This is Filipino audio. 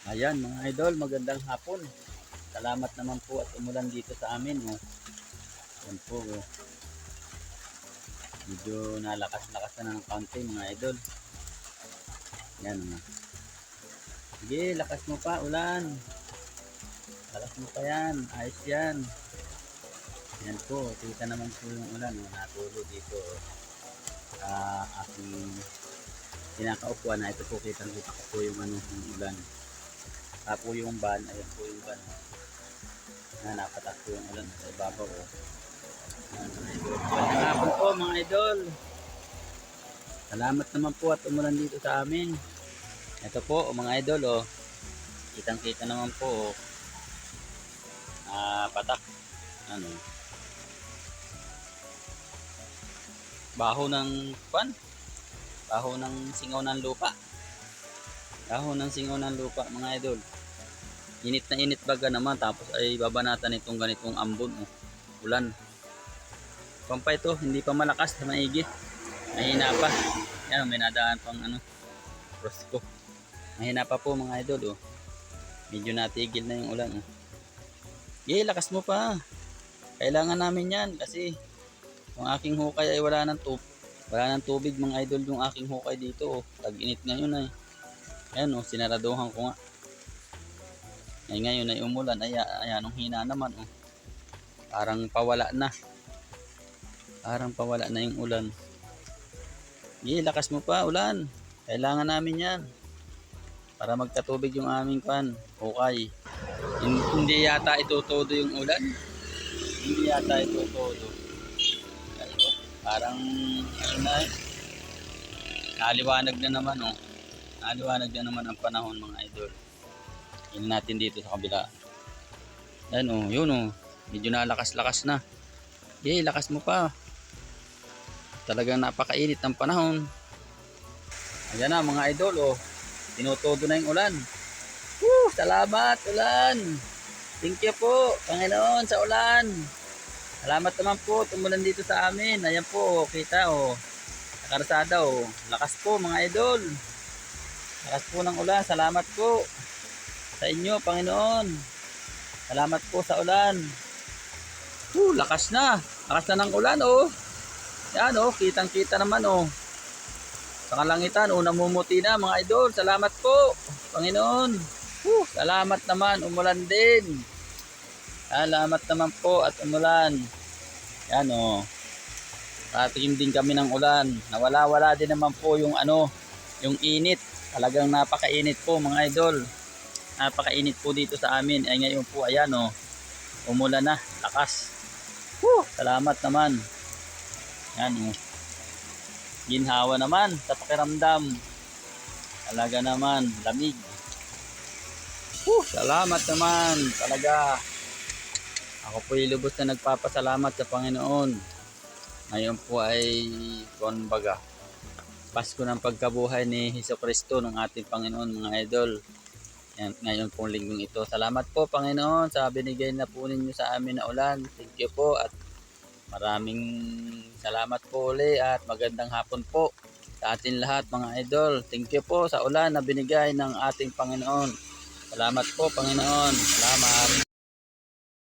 Ayan mga idol, magandang hapon. Salamat naman po at umulan dito sa amin. Oh. Ayan po. Oh. Medyo nalakas-lakas na ng kaunti mga idol. Ayan. Oh. Sige, lakas mo pa ulan. Lakas mo pa yan. Ayos yan. Ayan po, kita naman po yung ulan. Oh. Natulo dito. Oh. Aking kinakaupuan na ito po, kitang-kita ko po yung yung ulan. Po yung van, ayan po yung van. Napatak po yung ulan sa ibabaw. Magandang hapon po mga idol. Salamat naman po at umulan dito sa amin. Ito po mga idol, oh. Kitang kita naman po, oh. Patak. Ano? Baho ng pan. Baho ng singaw ng lupa. Baho ng singaw ng lupa mga idol. Init na init baga naman, tapos ay babanatan itong ganitong ambon. Oh. Ulan. Pampa ito, hindi pa malakas na maigi. Mahina pa. Yan, may nadaan pang Rosco. Mahina pa po mga idol. Oh. Medyo natigil na yung ulan. Oh. Yay, lakas mo pa. Kailangan namin yan kasi yung aking hukay ay wala ng tubig mga idol yung aking hukay dito. Oh. Tag-init ngayon ay. Ayan, oh, sinaraduhan ko nga. Ay ngayon ay umulan, ayan ang hina naman. Oh. Parang pawala na. Parang pawala na yung ulan. Sige, lakas mo pa ulan. Kailangan namin yan. Para magkatubig yung aming kan. Okay. Hindi yata ito todo yung ulan. Hindi yata ito todo. Parang naliwanag na naman. Oh. Naliwanag na naman ang panahon mga idol. Yun natin dito sa kabila. Yan oh, yun oh. Medyo nalakas-lakas na. Yay, lakas mo pa. Talagang napakainit ng panahon. Ayan na mga idol oh. Tinutodo na yung ulan. Woo! Salamat ulan. Thank you po Panginoon sa ulan. Salamat naman po tumulan dito sa amin. Ayan po, kita oh. Sa karsada oh. Lakas po mga idol. Lakas po ng ulan. Salamat po sa inyo, Panginoon. Salamat po sa ulan. Lakas na. Lakas na ng ulan, oh. Yan, oh. Kitang-kita naman, oh. Sa kalangitan, oh. Namumuti na, mga idol. Salamat po, Panginoon. Salamat naman. Umulan din. Salamat naman po at umulan. Yan, oh. Patingin din kami ng ulan. Nawala-wala din naman po yung yung init. Talagang napakainit po, mga idol. Napakainit po dito sa amin. Ay ngayon po ayan oh. Umulan na, lakas. Salamat naman. Yan oh. Ginhawa naman sa pakiramdam. Talaga naman, lamig. Salamat naman. Talaga. Ako po lubos na nagpapasalamat sa Panginoon. Ngayon po ay kumbaga Pasko ng pagkabuhay ni Hesukristo ng ating Panginoon mga idol. Ngayon pong linggong ito. Salamat po Panginoon sa binigay na po ninyo sa amin na ulan. Thank you po at maraming salamat po uli at magandang hapon po sa atin lahat mga idol. Thank you po sa ulan na binigay ng ating Panginoon. Salamat po Panginoon. Salamat.